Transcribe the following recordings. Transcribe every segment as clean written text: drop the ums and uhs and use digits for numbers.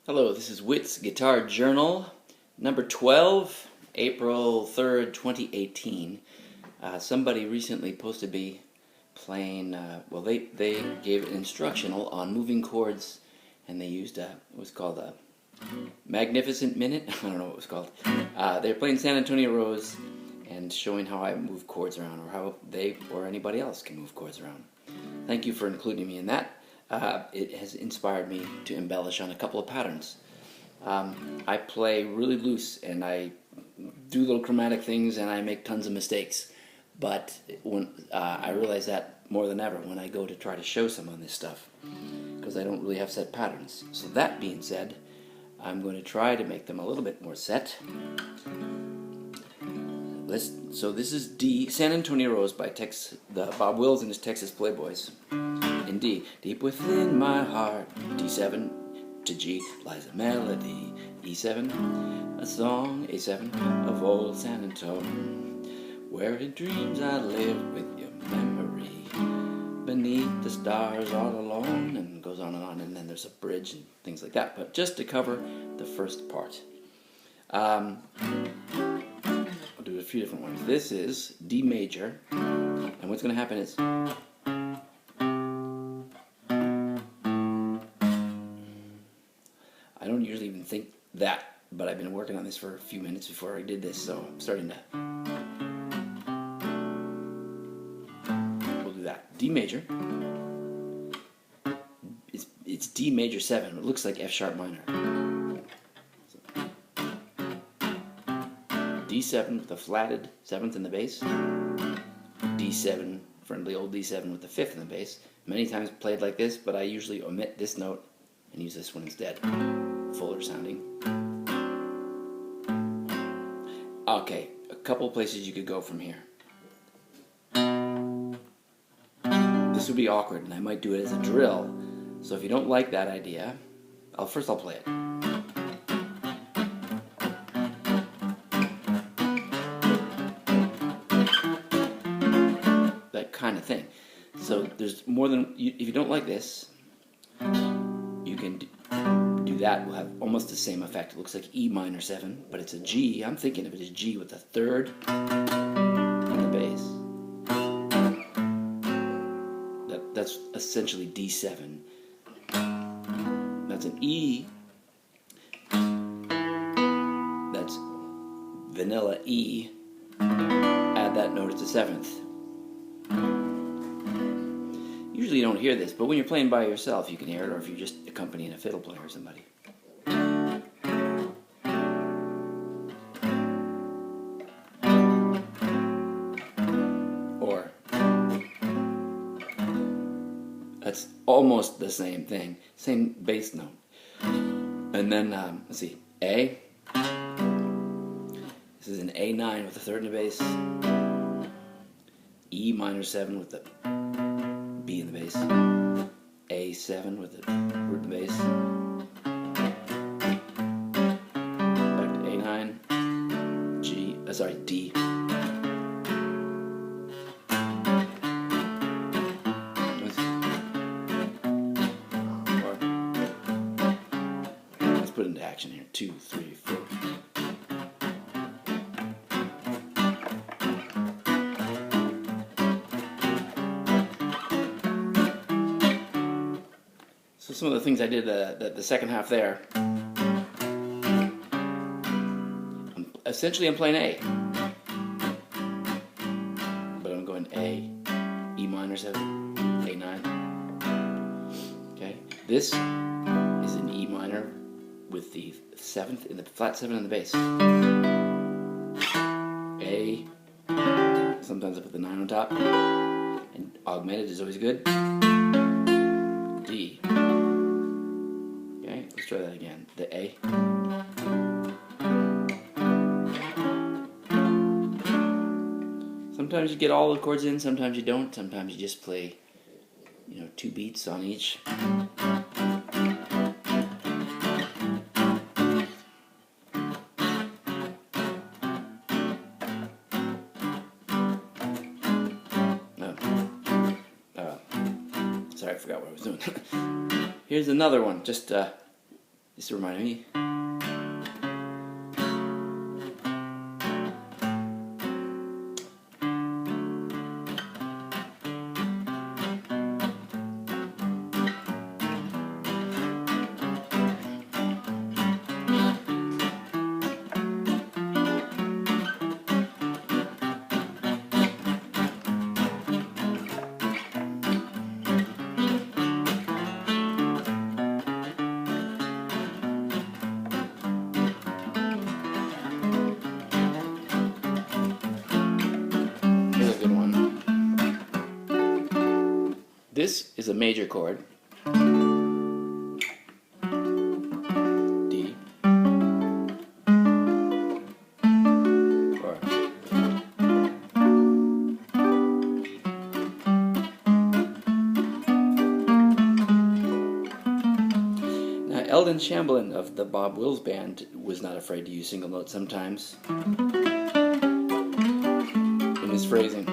Hello, this is Witt's Guitar Journal, number 12, April 3rd, 2018. Somebody recently posted me playing, they gave an instructional on moving chords, and they used it was called a Magnificent Minute. I don't know what it was called. They were playing San Antonio Rose and showing how I move chords around, or how they or anybody else can move chords around. Thank you for including me in that. It has inspired me to embellish on a couple of patterns. I play really loose and I do little chromatic things and I make tons of mistakes. But when I realize that more than ever when I go to try to show some on this stuff, because I don't really have set patterns. So that being said, I'm going to try to make them a little bit more set. So this is D, San Antonio Rose by Bob Wills and his Texas Playboys. In D, deep within my heart, D7 to G lies a melody, E7, a song, A7 of old San Antonio, where in dreams I live with your memory, beneath the stars all alone, and goes on, and then there's a bridge and things like that. But just to cover the first part, I'll do a few different ones. This is D major, and what's going to happen is I don't usually even think that, but I've been working on this for a few minutes before I did this, so I'm starting to. We'll do that. D major. It's D major 7. It looks like F sharp minor. So, D7 with the flatted 7th in the bass. D7, friendly old D7 with the 5th in the bass. Many times played like this, but I usually omit this note and use this one instead. Fuller sounding. Okay, a couple places you could go from here. This would be awkward, and I might do it as a drill. So if you don't like that idea, first I'll play it. That kind of thing. So there's more than, if you don't like this, you can do that. Will have almost the same effect. It looks like E minor 7, but it's a G. I'm thinking of it as G with a 3rd in the bass. That's essentially D7. That's an E. That's vanilla E. Add that note, it's a 7th. Usually you don't hear this, but when you're playing by yourself, you can hear it, or if you're just accompanying a fiddle player or somebody. Or that's almost the same thing, same bass note. And then let's see, A. This is an A9 with a 3rd in the bass. E minor 7 with the B in the bass, A7 with the root in the bass, back to A9, D. Let's put it into action here. 2, 3, 4. So some of the things I did the second half there. Essentially I'm playing A. But I'm going A, E minor 7, A9. Okay. This is an E minor with the 7th in the flat 7 in the bass. A. Sometimes I put the 9 on top. And augmented is always good. D. Okay, let's try that again. The A. Sometimes you get all the chords in, sometimes you don't. Sometimes you just play, 2 beats on each. Sorry, I forgot what I was doing. Here's another one. Just This reminded me. This is a major chord, D, or now Eldon Chamberlain of the Bob Wills Band was not afraid to use single notes sometimes in his phrasing.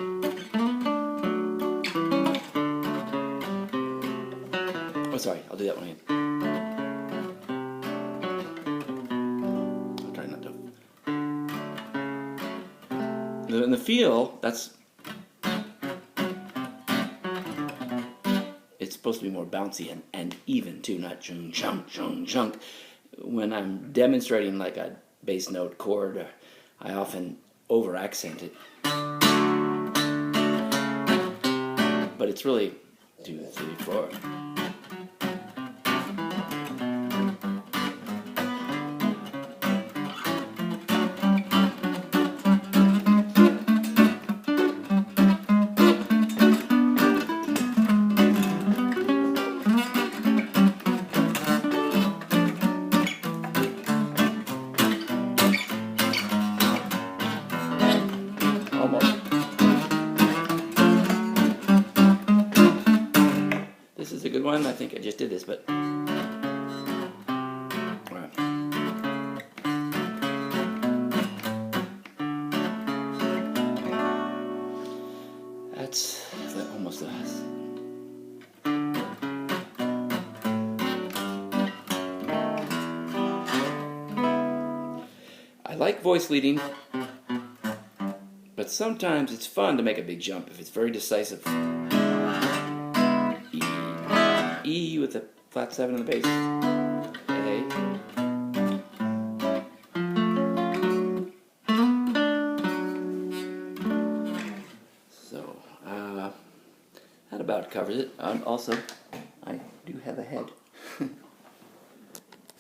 Sorry, I'll do that one again. I'm trying not to. In the feel, it's supposed to be more bouncy and even too, not chung chunk chung chunk. When I'm demonstrating like a bass note chord, I often over accent it, but it's really 2, 3, 4. This is a good one. I think I just did this, but all right. That's almost last. I like voice leading, but sometimes it's fun to make a big jump if it's very decisive. E with the flat 7 on the bass. A. So, that about covers it. Also, I do have a head.